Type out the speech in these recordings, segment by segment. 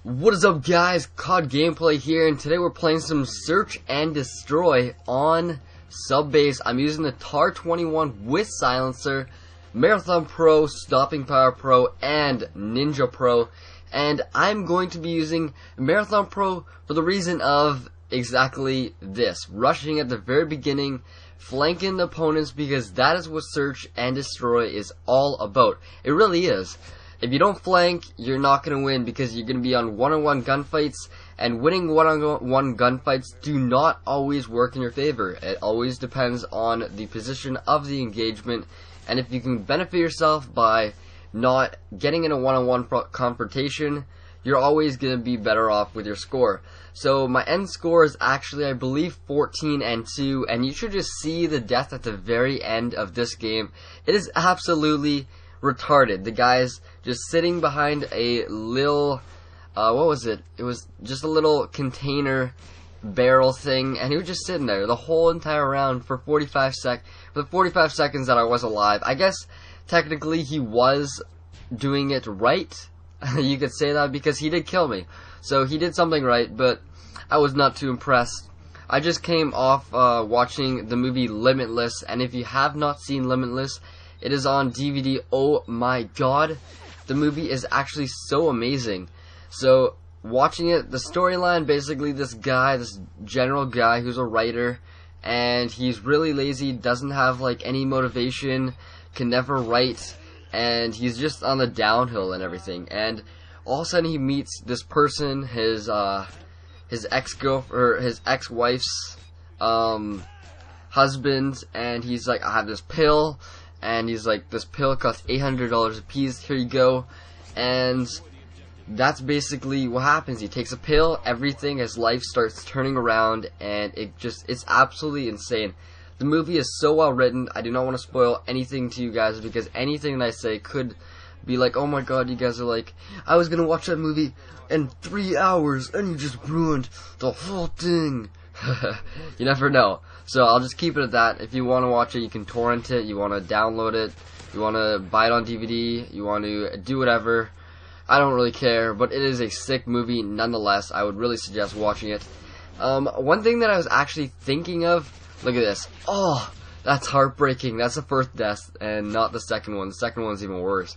What is up, guys? COD Gameplay here, and today we're playing some Search and Destroy on Subbase. I'm using the TAR-21 with Silencer, Marathon Pro, Stopping Power Pro, and Ninja Pro. And I'm going to be using Marathon Pro for the reason of exactly this. Rushing at the very beginning, flanking the opponents, because that is what Search and Destroy is all about. It really is. If you don't flank, you're not going to win, because you're going to be on one-on-one gunfights, and winning one-on-one gunfights do not always work in your favor. It always depends on the position of the engagement, and if you can benefit yourself by not getting in a one-on-one confrontation, you're always going to be better off with your score. So my end score is actually, I believe, 14-2, and you should just see the death at the very end of this game. It is absolutely retarded. The guy's just sitting behind a little, what was it? It was just a little container barrel thing, and he was just sitting there the whole entire round for 45 seconds that I was alive. I guess technically he was doing it right. You could say that, because he did kill me. So he did something right, but I was not too impressed. I just came off watching the movie Limitless, and if you have not seen Limitless, it is on DVD. Oh my god, the movie is actually so amazing. So watching it, the storyline, basically this guy, this general guy who's a writer, and he's really lazy, doesn't have like any motivation, can never write, and he's just on the downhill and everything. And all of a sudden he meets this person, his ex-girlfriend, or his ex-wife's husband, and he's like, I have this pill. And he's like, this pill costs $800 a piece, here you go. And that's basically what happens. He takes a pill, everything, his life starts turning around, and it's absolutely insane. The movie is so well written. I do not want to spoil anything to you guys, because anything that I say could be like, oh my god, you guys are like, I was gonna watch that movie in 3 hours, and you just ruined the whole thing. You never know. So I'll just keep it at that. If you want to watch it, you can torrent it, you want to download it, you want to buy it on DVD, you want to do whatever. I don't really care, but it is a sick movie nonetheless. I would really suggest watching it. One thing that I was actually thinking of, look at this. Oh, that's heartbreaking. That's the first death, and not the second one. The second one's even worse.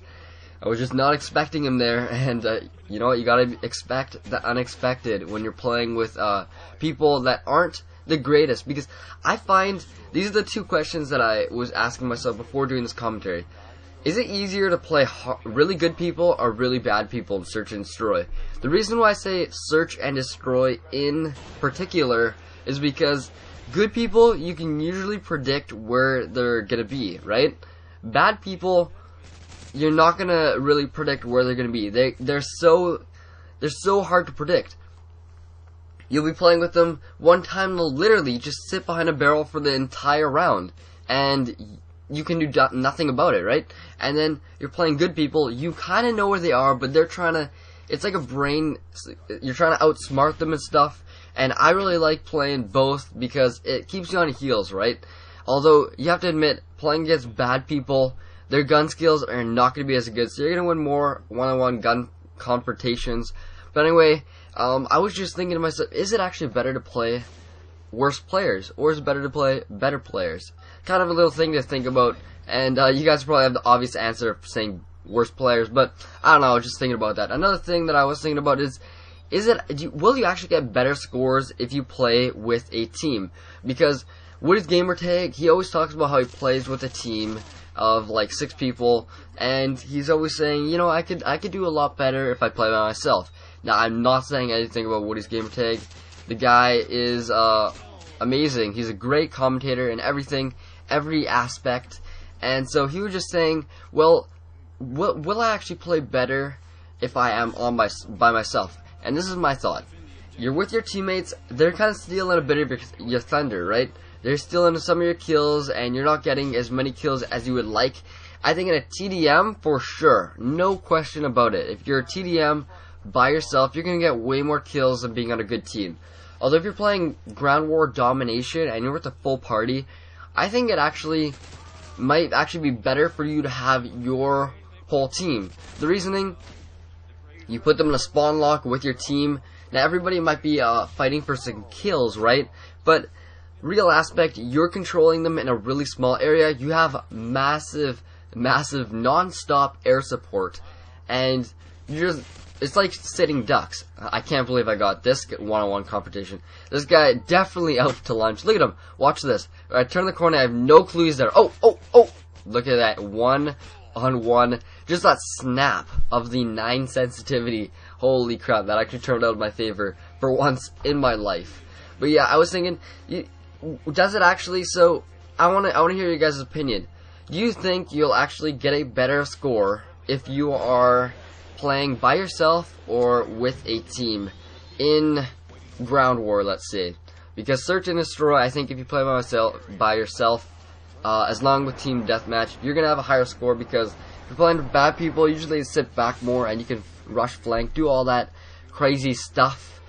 I was just not expecting him there, and you know what, you gotta expect the unexpected when you're playing with people that aren't the greatest, because I find, these are the two questions that I was asking myself before doing this commentary. Is it easier to play really good people or really bad people in Search and Destroy? The reason why I say Search and Destroy in particular is because good people, you can usually predict where they're gonna be, right? Bad people, you're not gonna really predict where they're gonna be. They're so hard to predict. You'll be playing with them one time, they'll literally just sit behind a barrel for the entire round, and you can do nothing about it, right? And then you're playing good people, you kind of know where they are, but they're trying to, it's like a brain, you're trying to outsmart them and stuff. And I really like playing both, because it keeps you on your heels, right? Although you have to admit, playing against bad people, their gun skills are not going to be as good, so you're going to win more one-on-one gun confrontations. But anyway, I was just thinking to myself, is it actually better to play worse players, or is it better to play better players? Kind of a little thing to think about, and you guys probably have the obvious answer of saying worse players, but I don't know, I was just thinking about that. Another thing that I was thinking about is will you actually get better scores if you play with a team? Because with his gamer tag, he always talks about how he plays with a team of like 6 people, and he's always saying, you know, I could do a lot better if I play by myself. Now, I'm not saying anything about Woody's gamer tag. The guy is amazing. He's a great commentator in everything, every aspect. And so he was just saying, well, will I actually play better if I am by myself? And this is my thought. You're with your teammates, they're kind of stealing a bit of your thunder, right? They're stealing some of your kills, and you're not getting as many kills as you would like. I think in a TDM, for sure, no question about it. If you're a TDM by yourself, you're going to get way more kills than being on a good team. Although if you're playing ground war domination and you're with a full party, I think it might actually be better for you to have your whole team. The reasoning, You put them in a spawn lock with your team. Now everybody might be fighting for some kills, right? But real aspect, you're controlling them in a really small area. You have massive non-stop air support, and it's like sitting ducks. I can't believe I got this one-on-one competition. This guy definitely out to lunch. Look at him. Watch this. I turn the corner. I have no clue he's there. Oh! Look at that. 1-on-1. Just that snap of the 9 sensitivity. Holy crap. That actually turned out in my favor for once in my life. But yeah, I was thinking, does it actually? So I want to hear your guys' opinion. Do you think you'll actually get a better score if you are playing by yourself or with a team in Ground War, let's say? Because Search and Destroy, I think if you play by yourself, as long with Team Deathmatch, you're going to have a higher score, because if you're playing with bad people, usually sit back more and you can rush flank, do all that crazy stuff.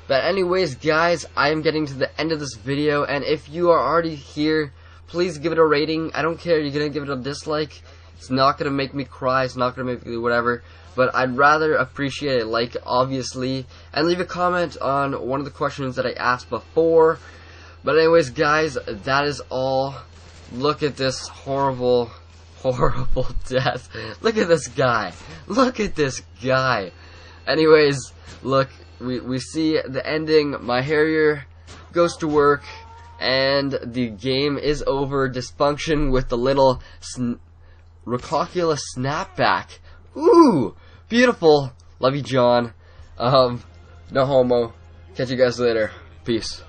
But anyways, guys, I am getting to the end of this video, and if you are already here, please give it a rating. I don't care, you're going to give it a dislike. It's not going to make me cry, it's not going to make me do whatever. But I'd rather appreciate a like, obviously, and leave a comment on one of the questions that I asked before. But anyways, guys, that is all. Look at this horrible death. Look at this guy. Look at this guy. Anyways, look, we see the ending. My Harrier goes to work, and the game is over. Dysfunction with the little Rococula snapback. Ooh, beautiful. Love you, John. No homo. Catch you guys later. Peace.